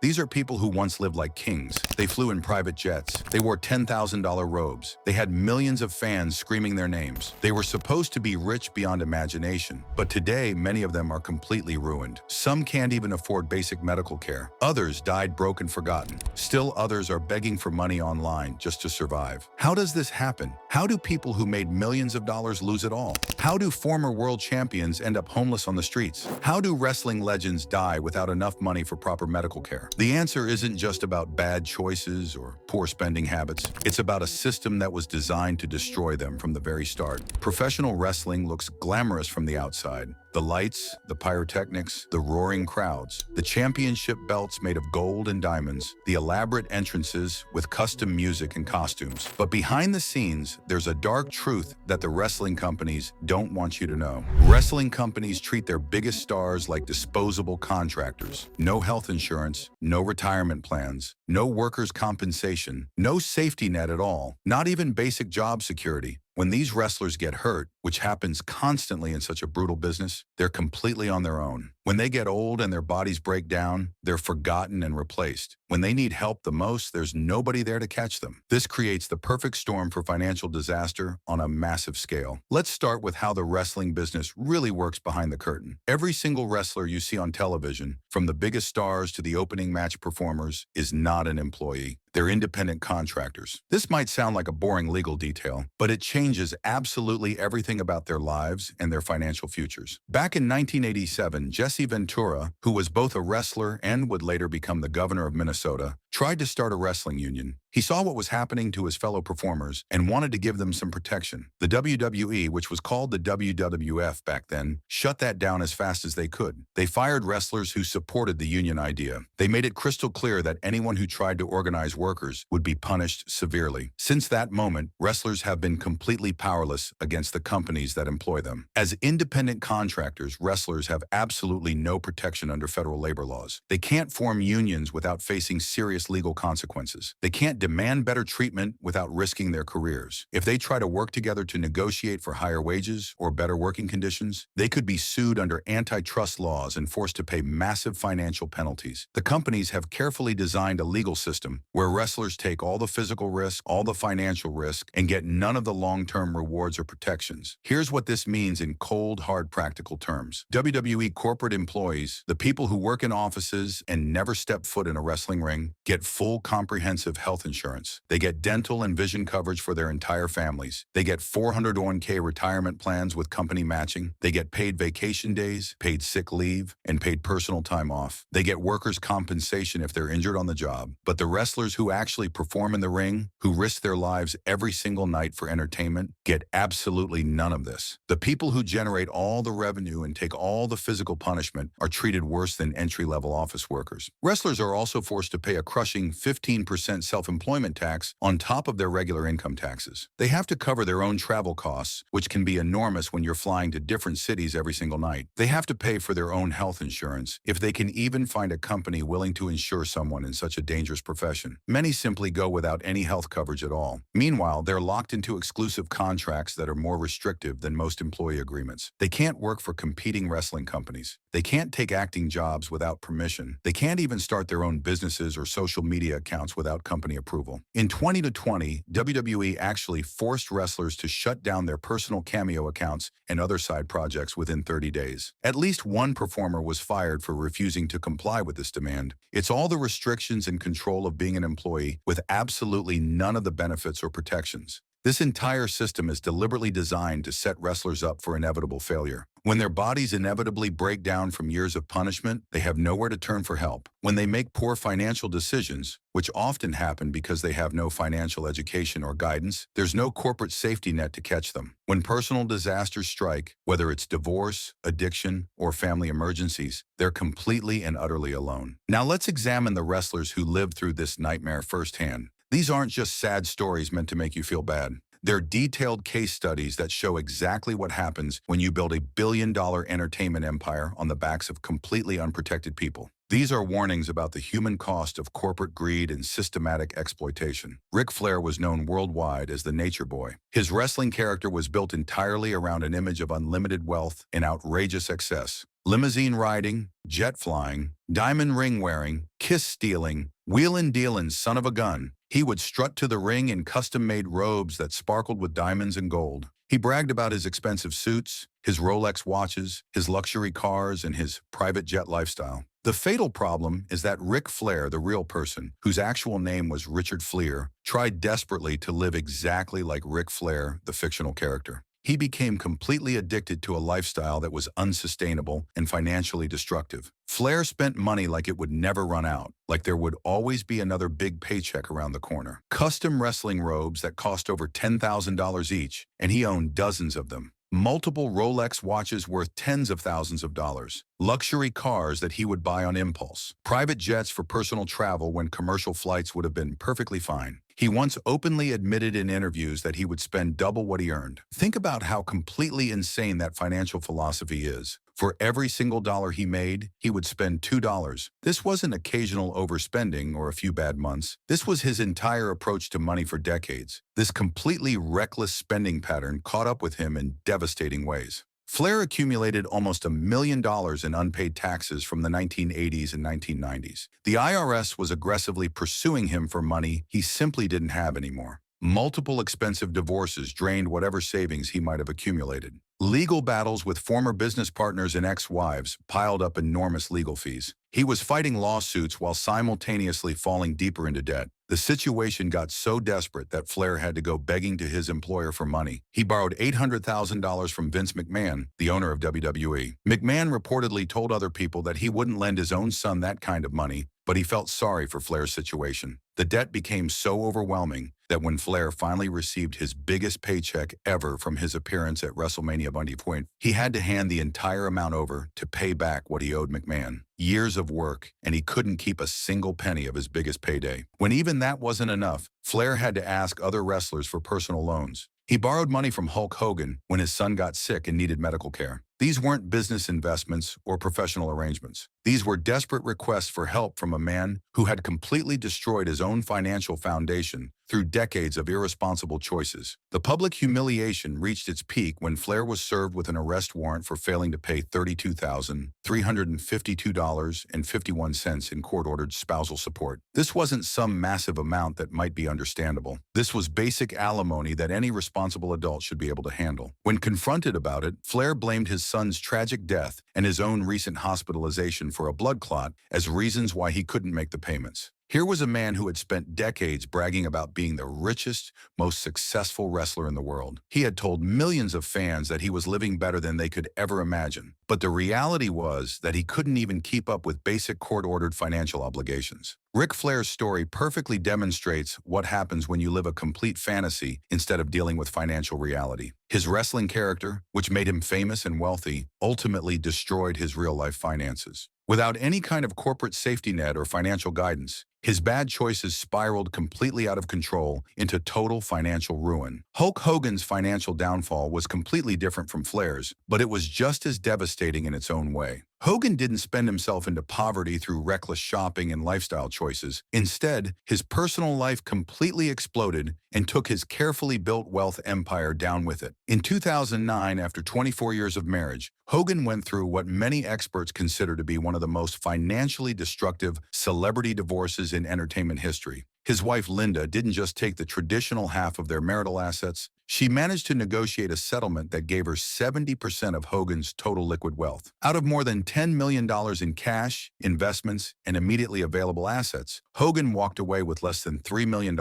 These are people who once lived like kings. They flew in private jets. They wore $10,000 robes. They had millions of fans screaming their names. They were supposed to be rich beyond imagination. But today, many of them are completely ruined. Some can't even afford basic medical care. Others died broke and forgotten. Still others are begging for money online just to survive. How does this happen? How do people who made millions of dollars lose it all? How do former world champions end up homeless on the streets? How do wrestling legends die without enough money for proper medical care? The answer isn't just about bad choices or poor spending habits. It's about a system that was designed to destroy them from the very start. Professional wrestling looks glamorous from the outside. The lights, the pyrotechnics, the roaring crowds, the championship belts made of gold and diamonds, the elaborate entrances with custom music and costumes. But behind the scenes, there's a dark truth that the wrestling companies don't want you to know. Wrestling companies treat their biggest stars like disposable contractors. No health insurance, no retirement plans, no workers' compensation, no safety net at all, not even basic job security. When these wrestlers get hurt, which happens constantly in such a brutal business, they're completely on their own. When they get old and their bodies break down, they're forgotten and replaced. When they need help the most, there's nobody there to catch them. This creates the perfect storm for financial disaster on a massive scale. Let's start with how the wrestling business really works behind the curtain. Every single wrestler you see on television, from the biggest stars to the opening match performers, is not an employee. They're independent contractors. This might sound like a boring legal detail, but it changes absolutely everything about their lives and their financial futures. Back in 1987, Jesse Ventura, who was both a wrestler and would later become the governor of Minnesota, tried to start a wrestling union. He saw what was happening to his fellow performers and wanted to give them some protection. The WWE, which was called the WWF back then, shut that down as fast as they could. They fired wrestlers who supported the union idea. They made it crystal clear that anyone who tried to organize workers would be punished severely. Since that moment, wrestlers have been completely powerless against the companies that employ them. As independent contractors, wrestlers have absolutely no protection under federal labor laws. They can't form unions without facing serious legal consequences. They can't demand better treatment without risking their careers. If they try to work together to negotiate for higher wages or better working conditions, they could be sued under antitrust laws and forced to pay massive financial penalties. The companies have carefully designed a legal system where wrestlers take all the physical risk, all the financial risk, and get none of the long-term rewards or protections. Here's what this means in cold, hard, practical terms. WWE corporate employees, the people who work in offices and never step foot in a wrestling ring, get full comprehensive health insurance. They get dental and vision coverage for their entire families. They get 401k retirement plans with company matching. They get paid vacation days, paid sick leave, and paid personal time off. They get workers' compensation if they're injured on the job. But the wrestlers who actually perform in the ring, who risk their lives every single night for entertainment, get absolutely none of this. The people who generate all the revenue and take all the physical punishment are treated worse than entry-level office workers. Wrestlers are also forced to pay a crushing 15% self-employment tax on top of their regular income taxes. They have to cover their own travel costs, which can be enormous when you're flying to different cities every single night. They have to pay for their own health insurance, if they can even find a company willing to insure someone in such a dangerous profession. Many simply go without any health coverage at all. Meanwhile, they're locked into exclusive contracts that are more restrictive than most employee agreements. They can't work for competing wrestling companies. They can't take acting jobs without permission. They can't even start their own businesses or social media accounts without company approval. In 2020, WWE actually forced wrestlers to shut down their personal Cameo accounts and other side projects within 30 days. At least one performer was fired for refusing to comply with this demand. It's all the restrictions and control of being an employee with absolutely none of the benefits or protections. This entire system is deliberately designed to set wrestlers up for inevitable failure. When their bodies inevitably break down from years of punishment, they have nowhere to turn for help. When they make poor financial decisions, which often happen because they have no financial education or guidance, there's no corporate safety net to catch them. When personal disasters strike, whether it's divorce, addiction, or family emergencies, they're completely and utterly alone. Now let's examine the wrestlers who lived through this nightmare firsthand. These aren't just sad stories meant to make you feel bad. They're detailed case studies that show exactly what happens when you build a billion-dollar entertainment empire on the backs of completely unprotected people. These are warnings about the human cost of corporate greed and systematic exploitation. Ric Flair was known worldwide as the Nature Boy. His wrestling character was built entirely around an image of unlimited wealth and outrageous excess. Limousine riding, jet flying, diamond ring wearing, kiss stealing, wheelin' dealin' son of a gun. He would strut to the ring in custom-made robes that sparkled with diamonds and gold. He bragged about his expensive suits, his Rolex watches, his luxury cars, and his private jet lifestyle. The fatal problem is that Ric Flair, the real person, whose actual name was Richard Fliehr, tried desperately to live exactly like Ric Flair, the fictional character. He became completely addicted to a lifestyle that was unsustainable and financially destructive. Flair spent money like it would never run out, like there would always be another big paycheck around the corner. Custom wrestling robes that cost over $10,000 each, and he owned dozens of them. Multiple Rolex watches worth tens of thousands of dollars. Luxury cars that he would buy on impulse. Private jets for personal travel when commercial flights would have been perfectly fine. He once openly admitted in interviews that he would spend double what he earned. Think about how completely insane that financial philosophy is. For every single dollar he made, he would spend $2. This wasn't occasional overspending or a few bad months. This was his entire approach to money for decades. This completely reckless spending pattern caught up with him in devastating ways. Flair accumulated almost $1 million in unpaid taxes from the 1980s and 1990s. The IRS was aggressively pursuing him for money he simply didn't have anymore. Multiple expensive divorces drained whatever savings he might have accumulated. Legal battles with former business partners and ex-wives piled up enormous legal fees. He was fighting lawsuits while simultaneously falling deeper into debt. The situation got so desperate that Flair had to go begging to his employer for money. He borrowed $800,000 from Vince McMahon, the owner of WWE. McMahon reportedly told other people that he wouldn't lend his own son that kind of money, but he felt sorry for Flair's situation. The debt became so overwhelming that when Flair finally received his biggest paycheck ever from his appearance at WrestleMania Monday Point, he had to hand the entire amount over to pay back what he owed McMahon. Years of work, and he couldn't keep a single penny of his biggest payday. When even that wasn't enough, Flair had to ask other wrestlers for personal loans. He borrowed money from Hulk Hogan when his son got sick and needed medical care. These weren't business investments or professional arrangements. These were desperate requests for help from a man who had completely destroyed his own financial foundation through decades of irresponsible choices. The public humiliation reached its peak when Flair was served with an arrest warrant for failing to pay $32,352.51 in court-ordered spousal support. This wasn't some massive amount that might be understandable. This was basic alimony that any responsible adult should be able to handle. When confronted about it, Flair blamed his son's tragic death and his own recent hospitalization for a blood clot as reasons why he couldn't make the payments. Here was a man who had spent decades bragging about being the richest, most successful wrestler in the world. He had told millions of fans that he was living better than they could ever imagine. But the reality was that he couldn't even keep up with basic court-ordered financial obligations. Ric Flair's story perfectly demonstrates what happens when you live a complete fantasy instead of dealing with financial reality. His wrestling character, which made him famous and wealthy, ultimately destroyed his real-life finances. Without any kind of corporate safety net or financial guidance, his bad choices spiraled completely out of control into total financial ruin. Hulk Hogan's financial downfall was completely different from Flair's, but it was just as devastating in its own way. Hogan didn't spend himself into poverty through reckless shopping and lifestyle choices. Instead, his personal life completely exploded and took his carefully built wealth empire down with it. In 2009, after 24 years of marriage, Hogan went through what many experts consider to be one of the most financially destructive celebrity divorces in entertainment history. His wife Linda didn't just take the traditional half of their marital assets, she managed to negotiate a settlement that gave her 70% of Hogan's total liquid wealth. Out of more than $10 million in cash, investments, and immediately available assets, Hogan walked away with less than $3 million.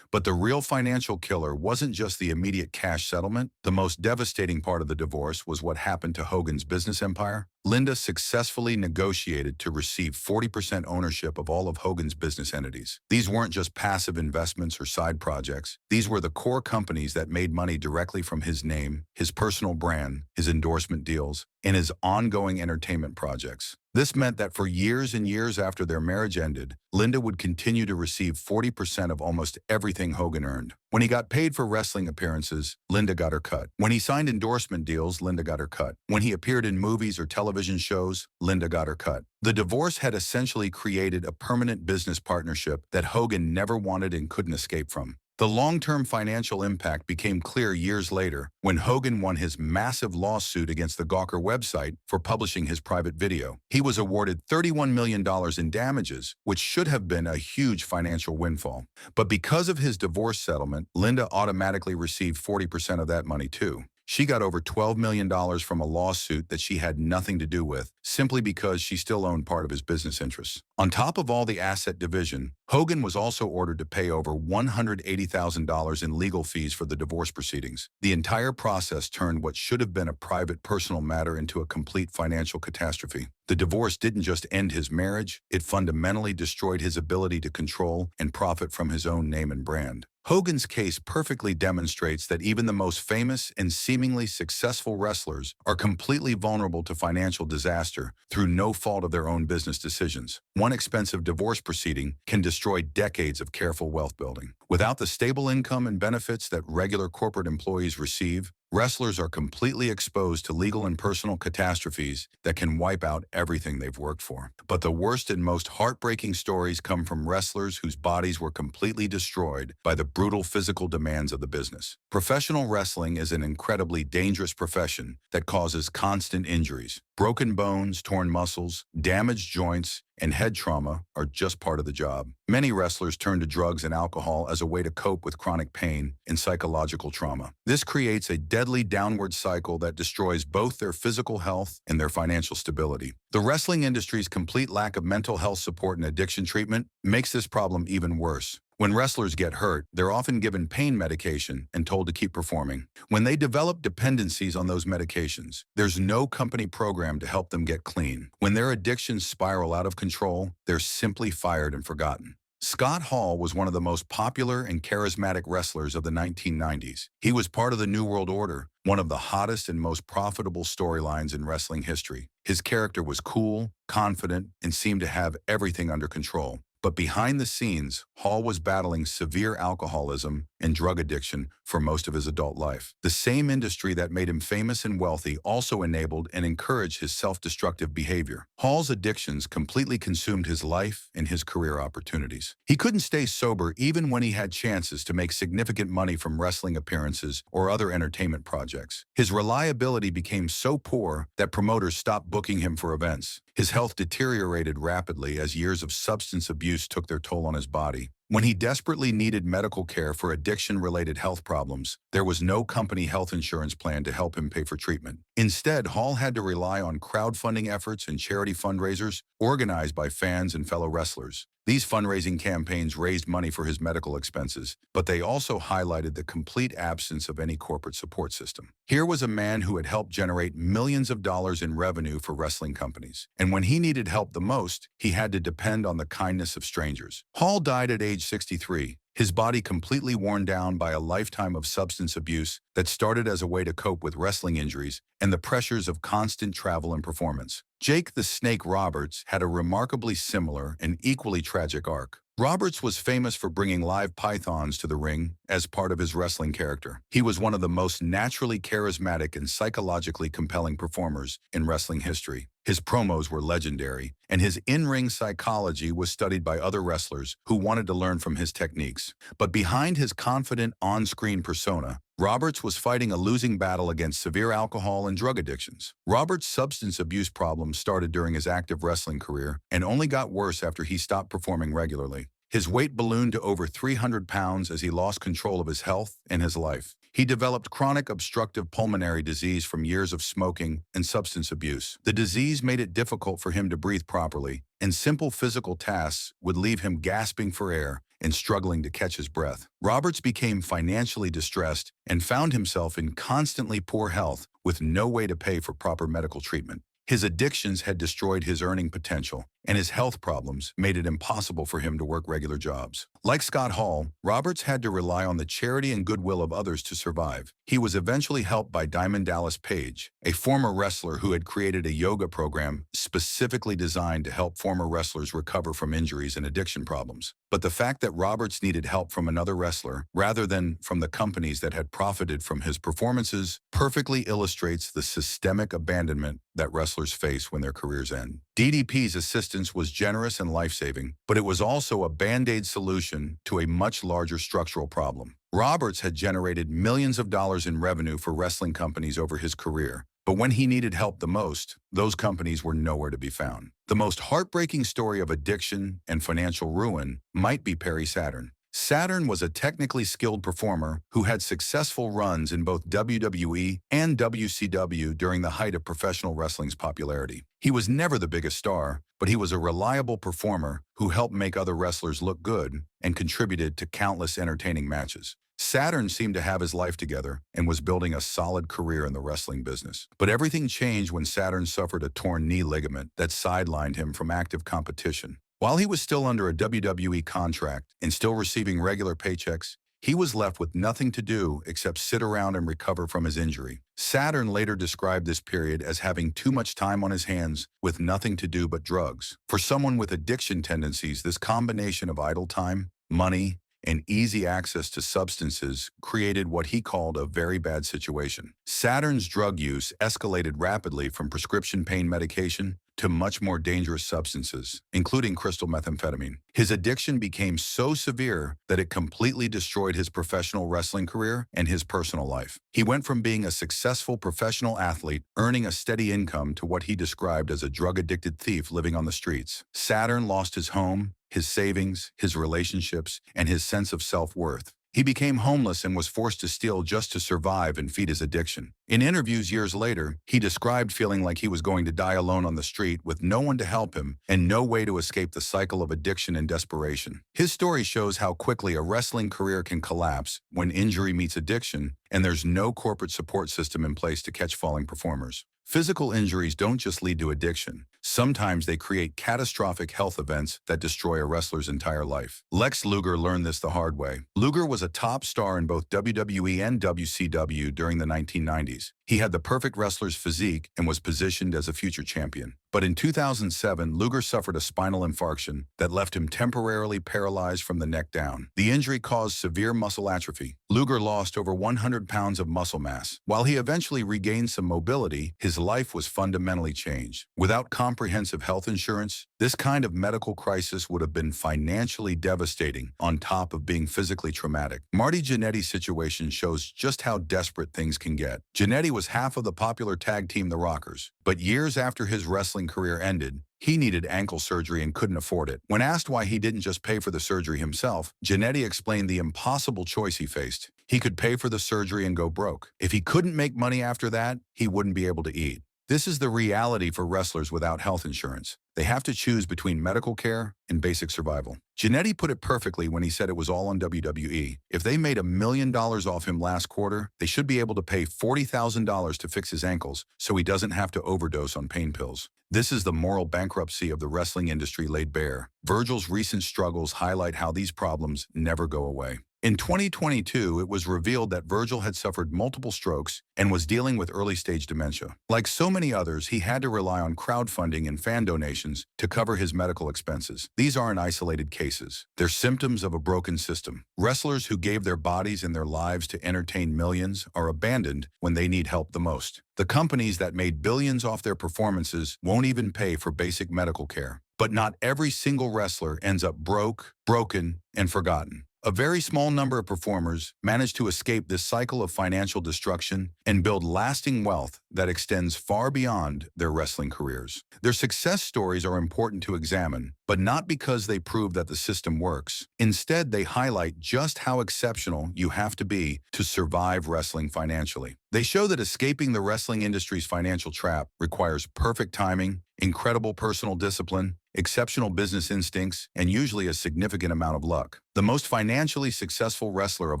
But the real financial killer wasn't just the immediate cash settlement. The most devastating part of the divorce was what happened to Hogan's business empire. Linda successfully negotiated to receive 40% ownership of all of Hogan's business entities. These weren't just passive investments or side projects. These were the core companies that made money directly from his name, his personal brand, his endorsement deals, and his ongoing entertainment projects. This meant that for years and years after their marriage ended, Linda would continue to receive 40% of almost everything Hogan earned. When he got paid for wrestling appearances, Linda got her cut. When he signed endorsement deals, Linda got her cut. When he appeared in movies or television shows, Linda got her cut. The divorce had essentially created a permanent business partnership that Hogan never wanted and couldn't escape from. The long-term financial impact became clear years later when Hogan won his massive lawsuit against the Gawker website for publishing his private video. He was awarded $31 million in damages, which should have been a huge financial windfall. But because of his divorce settlement, Linda automatically received 40% of that money too. She got over $12 million from a lawsuit that she had nothing to do with, simply because she still owned part of his business interests. On top of all the asset division, Hogan was also ordered to pay over $180,000 in legal fees for the divorce proceedings. The entire process turned what should have been a private personal matter into a complete financial catastrophe. The divorce didn't just end his marriage, it fundamentally destroyed his ability to control and profit from his own name and brand. Hogan's case perfectly demonstrates that even the most famous and seemingly successful wrestlers are completely vulnerable to financial disaster through no fault of their own business decisions. One expensive divorce proceeding can destroy decades of careful wealth building. Without the stable income and benefits that regular corporate employees receive, wrestlers are completely exposed to legal and personal catastrophes that can wipe out everything they've worked for. But the worst and most heartbreaking stories come from wrestlers whose bodies were completely destroyed by the brutal physical demands of the business. Professional wrestling is an incredibly dangerous profession that causes constant injuries. Broken bones, torn muscles, damaged joints, and head trauma are just part of the job. Many wrestlers turn to drugs and alcohol as a way to cope with chronic pain and psychological trauma. This creates a deadly downward cycle that destroys both their physical health and their financial stability. The wrestling industry's complete lack of mental health support and addiction treatment makes this problem even worse. When wrestlers get hurt, they're often given pain medication and told to keep performing. When they develop dependencies on those medications, there's no company program to help them get clean. When their addictions spiral out of control, they're simply fired and forgotten. Scott Hall was one of the most popular and charismatic wrestlers of the 1990s. He was part of the New World Order, one of the hottest and most profitable storylines in wrestling history. His character was cool, confident, and seemed to have everything under control. But behind the scenes, Hall was battling severe alcoholism and drug addiction for most of his adult life. The same industry that made him famous and wealthy also enabled and encouraged his self-destructive behavior. Hall's addictions completely consumed his life and his career opportunities. He couldn't stay sober even when he had chances to make significant money from wrestling appearances or other entertainment projects. His reliability became so poor that promoters stopped booking him for events. His health deteriorated rapidly as years of substance abuse took their toll on his body. When he desperately needed medical care for addiction-related health problems, there was no company health insurance plan to help him pay for treatment. Instead, Hall had to rely on crowdfunding efforts and charity fundraisers organized by fans and fellow wrestlers. These fundraising campaigns raised money for his medical expenses, but they also highlighted the complete absence of any corporate support system. Here was a man who had helped generate millions of dollars in revenue for wrestling companies. And when he needed help the most, he had to depend on the kindness of strangers. Hall died at age 63. His body completely worn down by a lifetime of substance abuse that started as a way to cope with wrestling injuries and the pressures of constant travel and performance. Jake the Snake Roberts had a remarkably similar and equally tragic arc. Roberts was famous for bringing live pythons to the ring as part of his wrestling character. He was one of the most naturally charismatic and psychologically compelling performers in wrestling history. His promos were legendary, and his in-ring psychology was studied by other wrestlers who wanted to learn from his techniques. But behind his confident on-screen persona, Roberts was fighting a losing battle against severe alcohol and drug addictions. Roberts' substance abuse problems started during his active wrestling career and only got worse after he stopped performing regularly. His weight ballooned to over 300 pounds as he lost control of his health and his life. He developed chronic obstructive pulmonary disease from years of smoking and substance abuse. The disease made it difficult for him to breathe properly, and simple physical tasks would leave him gasping for air and struggling to catch his breath. Roberts became financially distressed and found himself in constantly poor health with no way to pay for proper medical treatment. His addictions had destroyed his earning potential, and his health problems made it impossible for him to work regular jobs. Like Scott Hall, Roberts had to rely on the charity and goodwill of others to survive. He was eventually helped by Diamond Dallas Page, a former wrestler who had created a yoga program specifically designed to help former wrestlers recover from injuries and addiction problems. But the fact that Roberts needed help from another wrestler, rather than from the companies that had profited from his performances, perfectly illustrates the systemic abandonment that wrestlers face when their careers end. DDP's assistance was generous and life-saving, but it was also a band-aid solution to a much larger structural problem. Roberts had generated millions of dollars in revenue for wrestling companies over his career, but when he needed help the most, those companies were nowhere to be found. The most heartbreaking story of addiction and financial ruin might be Perry Saturn. Saturn was a technically skilled performer who had successful runs in both WWE and WCW during the height of professional wrestling's popularity. He was never the biggest star, but he was a reliable performer who helped make other wrestlers look good and contributed to countless entertaining matches. Saturn seemed to have his life together and was building a solid career in the wrestling business. But everything changed when Saturn suffered a torn knee ligament that sidelined him from active competition. While he was still under a WWE contract and still receiving regular paychecks, he was left with nothing to do except sit around and recover from his injury. Saturn later described this period as having too much time on his hands with nothing to do but drugs. For someone with addiction tendencies, this combination of idle time, money, and easy access to substances created what he called a very bad situation. Saturn's drug use escalated rapidly from prescription pain medication to much more dangerous substances, including crystal methamphetamine. His addiction became so severe that it completely destroyed his professional wrestling career and his personal life. He went from being a successful professional athlete, earning a steady income, to what he described as a drug-addicted thief living on the streets. Saturn lost his home, his savings, his relationships, and his sense of self-worth. He became homeless and was forced to steal just to survive and feed his addiction. In interviews years later, he described feeling like he was going to die alone on the street with no one to help him and no way to escape the cycle of addiction and desperation. His story shows how quickly a wrestling career can collapse when injury meets addiction and there's no corporate support system in place to catch falling performers. Physical injuries don't just lead to addiction. Sometimes they create catastrophic health events that destroy a wrestler's entire life. Lex Luger learned this the hard way. Luger was a top star in both WWE and WCW during the 1990s. He had the perfect wrestler's physique and was positioned as a future champion. But in 2007, Luger suffered a spinal infarction that left him temporarily paralyzed from the neck down. The injury caused severe muscle atrophy. Luger lost over 100 pounds of muscle mass. While he eventually regained some mobility, his life was fundamentally changed. Without comprehensive health insurance, this kind of medical crisis would have been financially devastating on top of being physically traumatic. Marty Jannetty's situation shows just how desperate things can get. Jannetty was half of the popular tag team The Rockers, but years after his wrestling career ended, he needed ankle surgery and couldn't afford it. When asked why he didn't just pay for the surgery himself, Jannetty explained the impossible choice he faced. He could pay for the surgery and go broke. If he couldn't make money after that, he wouldn't be able to eat. This is the reality for wrestlers without health insurance. They have to choose between medical care and basic survival. Jannetty put it perfectly when he said it was all on WWE. If they made $1 million off him last quarter, they should be able to pay $40,000 to fix his ankles so he doesn't have to overdose on pain pills. This is the moral bankruptcy of the wrestling industry laid bare. Virgil's recent struggles highlight how these problems never go away. In 2022, it was revealed that Virgil had suffered multiple strokes and was dealing with early-stage dementia. Like so many others, he had to rely on crowdfunding and fan donations to cover his medical expenses. These aren't isolated cases. They're symptoms of a broken system. Wrestlers who gave their bodies and their lives to entertain millions are abandoned when they need help the most. The companies that made billions off their performances won't even pay for basic medical care. But not every single wrestler ends up broke, broken, and forgotten. A very small number of performers manage to escape this cycle of financial destruction and build lasting wealth that extends far beyond their wrestling careers. Their success stories are important to examine, but not because they prove that the system works. Instead, they highlight just how exceptional you have to be to survive wrestling financially. They show that escaping the wrestling industry's financial trap requires perfect timing, incredible personal discipline, exceptional business instincts, and usually a significant amount of luck. The most financially successful wrestler of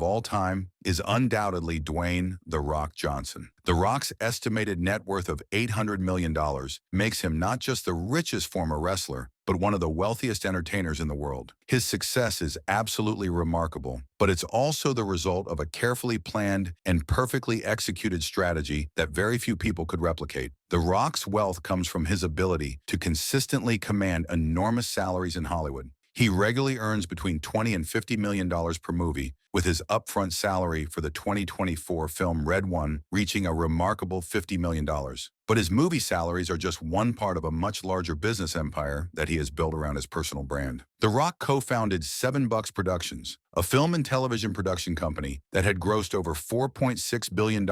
all time is undoubtedly Dwayne "The Rock" Johnson. The Rock's estimated net worth of $800 million makes him not just the richest former wrestler, but one of the wealthiest entertainers in the world. His success is absolutely remarkable, but it's also the result of a carefully planned and perfectly executed strategy that very few people could replicate. The Rock's wealth comes from his ability to consistently command enormous salaries in Hollywood. He regularly earns between $20 and $50 million per movie, with his upfront salary for the 2024 film Red One reaching a remarkable $50 million. But his movie salaries are just one part of a much larger business empire that he has built around his personal brand. The Rock co-founded Seven Bucks Productions, a film and television production company that had grossed over $4.6 billion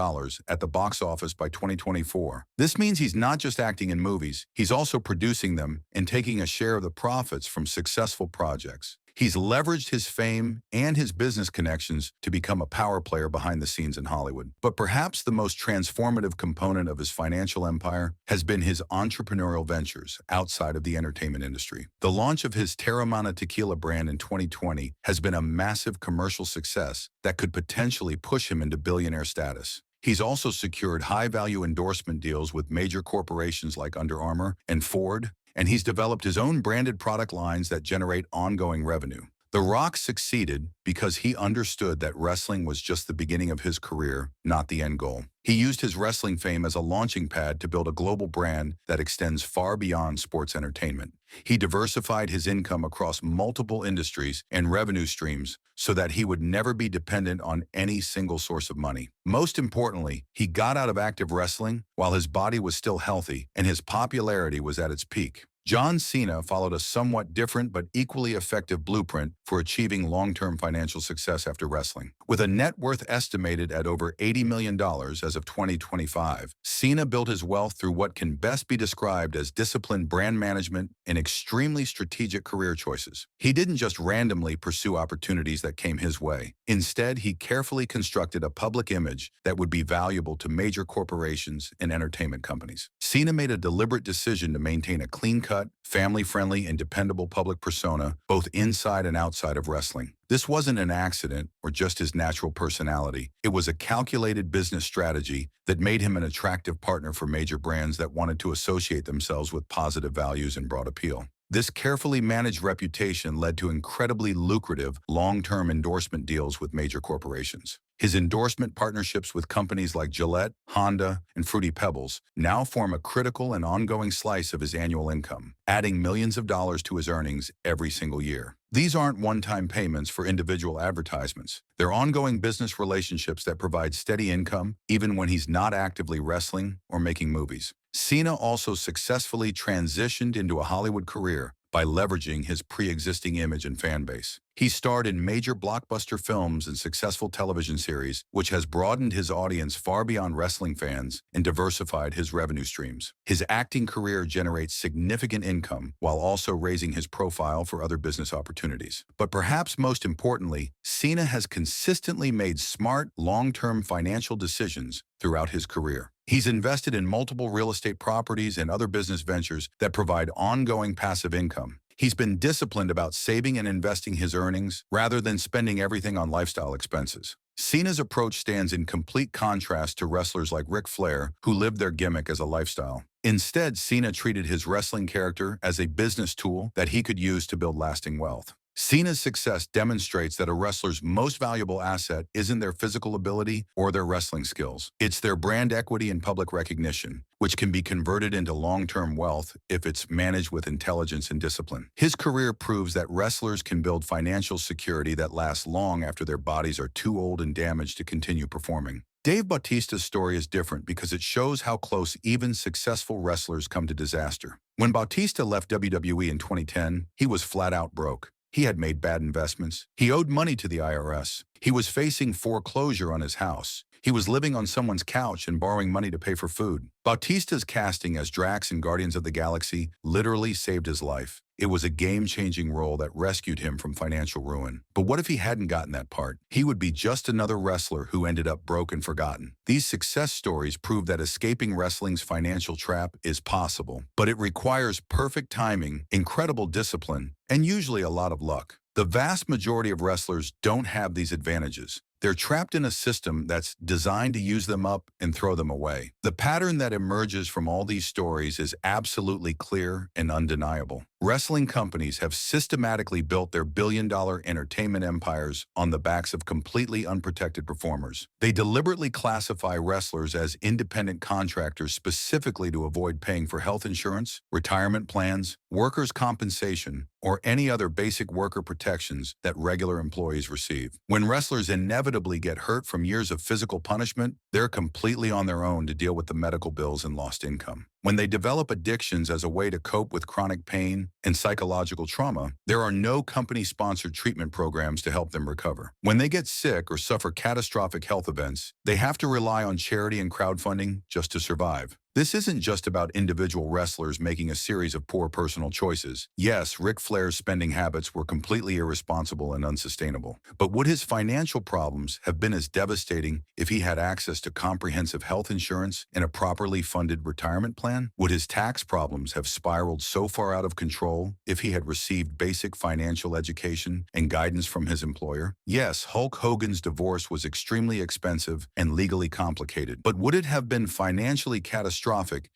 at the box office by 2024. This means he's not just acting in movies, he's also producing them and taking a share of the profits from successful projects. He's leveraged his fame and his business connections to become a power player behind the scenes in Hollywood. But perhaps the most transformative component of his financial empire has been his entrepreneurial ventures outside of the entertainment industry. The launch of his Teremana tequila brand in 2020 has been a massive commercial success that could potentially push him into billionaire status. He's also secured high-value endorsement deals with major corporations like Under Armour and Ford, and he's developed his own branded product lines that generate ongoing revenue. The Rock succeeded because he understood that wrestling was just the beginning of his career, not the end goal. He used his wrestling fame as a launching pad to build a global brand that extends far beyond sports entertainment. He diversified his income across multiple industries and revenue streams so that he would never be dependent on any single source of money. Most importantly, he got out of active wrestling while his body was still healthy and his popularity was at its peak. John Cena followed a somewhat different but equally effective blueprint for achieving long-term financial success after wrestling. With a net worth estimated at over $80 million as of 2025, Cena built his wealth through what can best be described as disciplined brand management and extremely strategic career choices. He didn't just randomly pursue opportunities that came his way. Instead, he carefully constructed a public image that would be valuable to major corporations and entertainment companies. Cena made a deliberate decision to maintain a clean-cut, family-friendly, and dependable public persona, both inside and outside of wrestling. This wasn't an accident or just his natural personality. It was a calculated business strategy that made him an attractive partner for major brands that wanted to associate themselves with positive values and broad appeal. This carefully managed reputation led to incredibly lucrative, long-term endorsement deals with major corporations. His endorsement partnerships with companies like Gillette, Honda, and Fruity Pebbles now form a critical and ongoing slice of his annual income, adding millions of dollars to his earnings every single year. These aren't one-time payments for individual advertisements. They're ongoing business relationships that provide steady income even when he's not actively wrestling or making movies. Cena also successfully transitioned into a Hollywood career by leveraging his pre-existing image and fan base. He starred in major blockbuster films and successful television series, which has broadened his audience far beyond wrestling fans and diversified his revenue streams. His acting career generates significant income while also raising his profile for other business opportunities. But perhaps most importantly, Cena has consistently made smart, long-term financial decisions throughout his career. He's invested in multiple real estate properties and other business ventures that provide ongoing passive income. He's been disciplined about saving and investing his earnings rather than spending everything on lifestyle expenses. Cena's approach stands in complete contrast to wrestlers like Ric Flair, who lived their gimmick as a lifestyle. Instead, Cena treated his wrestling character as a business tool that he could use to build lasting wealth. Cena's success demonstrates that a wrestler's most valuable asset isn't their physical ability or their wrestling skills. It's their brand equity and public recognition, which can be converted into long-term wealth if it's managed with intelligence and discipline. His career proves that wrestlers can build financial security that lasts long after their bodies are too old and damaged to continue performing. Dave Bautista's story is different because it shows how close even successful wrestlers come to disaster. When Bautista left WWE in 2010, he was flat out broke. He had made bad investments. He owed money to the IRS. He was facing foreclosure on his house. He was living on someone's couch and borrowing money to pay for food. Bautista's casting as Drax in Guardians of the Galaxy literally saved his life. It was a game-changing role that rescued him from financial ruin. But what if he hadn't gotten that part? He would be just another wrestler who ended up broke and forgotten. These success stories prove that escaping wrestling's financial trap is possible, but it requires perfect timing, incredible discipline, and usually a lot of luck. The vast majority of wrestlers don't have these advantages. They're trapped in a system that's designed to use them up and throw them away. The pattern that emerges from all these stories is absolutely clear and undeniable. Wrestling companies have systematically built their billion-dollar entertainment empires on the backs of completely unprotected performers. They deliberately classify wrestlers as independent contractors specifically to avoid paying for health insurance, retirement plans, workers' compensation, or any other basic worker protections that regular employees receive. When wrestlers inevitably get hurt from years of physical punishment, they're completely on their own to deal with the medical bills and lost income. When they develop addictions as a way to cope with chronic pain and psychological trauma, there are no company-sponsored treatment programs to help them recover. When they get sick or suffer catastrophic health events, they have to rely on charity and crowdfunding just to survive. This isn't just about individual wrestlers making a series of poor personal choices. Yes, Ric Flair's spending habits were completely irresponsible and unsustainable. But would his financial problems have been as devastating if he had access to comprehensive health insurance and a properly funded retirement plan? Would his tax problems have spiraled so far out of control if he had received basic financial education and guidance from his employer? Yes, Hulk Hogan's divorce was extremely expensive and legally complicated. But would it have been financially catastrophic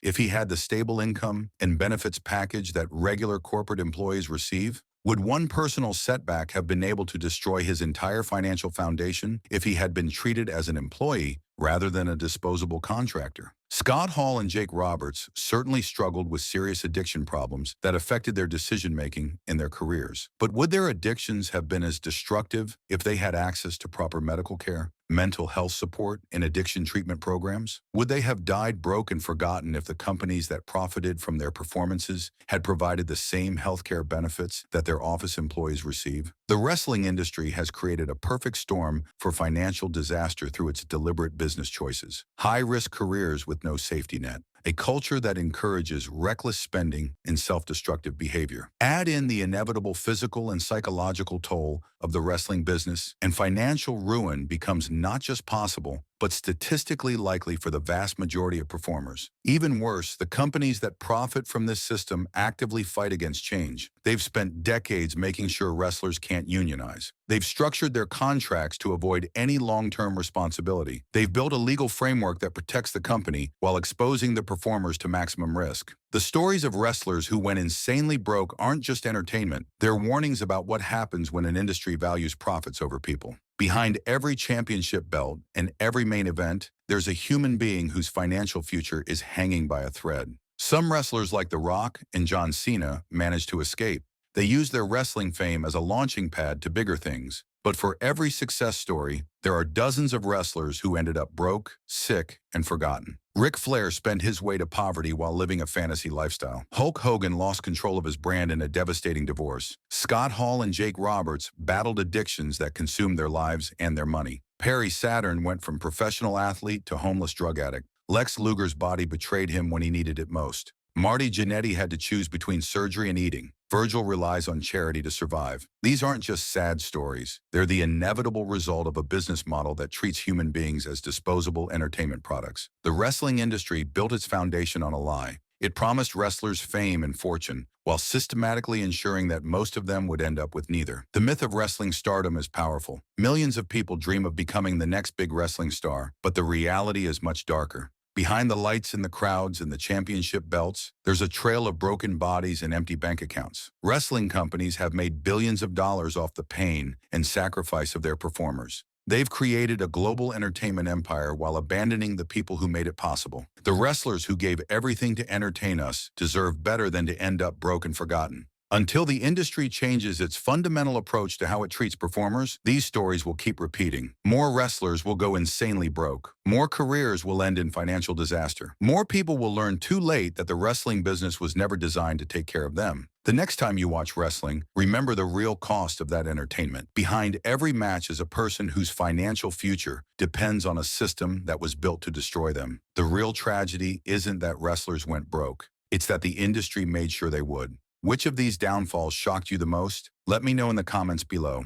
if he had the stable income and benefits package that regular corporate employees receive? Would one personal setback have been able to destroy his entire financial foundation if he had been treated as an employee rather than a disposable contractor? Scott Hall and Jake Roberts certainly struggled with serious addiction problems that affected their decision-making in their careers. But would their addictions have been as destructive if they had access to proper medical care, mental health support, and addiction treatment programs? Would they have died broke and forgotten if the companies that profited from their performances had provided the same healthcare benefits that their office employees receive? The wrestling industry has created a perfect storm for financial disaster through its deliberate business choices. High-risk careers with no safety net. A culture that encourages reckless spending and self-destructive behavior. Add in the inevitable physical and psychological toll of the wrestling business, and financial ruin becomes not just possible, but statistically likely for the vast majority of performers. Even worse, the companies that profit from this system actively fight against change. They've spent decades making sure wrestlers can't unionize. They've structured their contracts to avoid any long-term responsibility. They've built a legal framework that protects the company while exposing the performers to maximum risk. The stories of wrestlers who went insanely broke aren't just entertainment. They're warnings about what happens when an industry values profits over people. Behind every championship belt and every main event, there's a human being whose financial future is hanging by a thread. Some wrestlers like The Rock and John Cena managed to escape. They used their wrestling fame as a launching pad to bigger things. But for every success story, there are dozens of wrestlers who ended up broke, sick, and forgotten. Ric Flair spent his way to poverty while living a fantasy lifestyle. Hulk Hogan lost control of his brand in a devastating divorce. Scott Hall and Jake Roberts battled addictions that consumed their lives and their money. Perry Saturn went from professional athlete to homeless drug addict. Lex Luger's body betrayed him when he needed it most. Marty Jannetty had to choose between surgery and eating. Virgil relies on charity to survive. These aren't just sad stories. They're the inevitable result of a business model that treats human beings as disposable entertainment products. The wrestling industry built its foundation on a lie. It promised wrestlers fame and fortune, while systematically ensuring that most of them would end up with neither. The myth of wrestling stardom is powerful. Millions of people dream of becoming the next big wrestling star, but the reality is much darker. Behind the lights and the crowds and the championship belts, there's a trail of broken bodies and empty bank accounts. Wrestling companies have made billions of dollars off the pain and sacrifice of their performers. They've created a global entertainment empire while abandoning the people who made it possible. The wrestlers who gave everything to entertain us deserve better than to end up broke and forgotten. Until the industry changes its fundamental approach to how it treats performers, these stories will keep repeating. More wrestlers will go insanely broke. More careers will end in financial disaster. More people will learn too late that the wrestling business was never designed to take care of them. The next time you watch wrestling, remember the real cost of that entertainment. Behind every match is a person whose financial future depends on a system that was built to destroy them. The real tragedy isn't that wrestlers went broke. It's that the industry made sure they would. Which of these downfalls shocked you the most? Let me know in the comments below.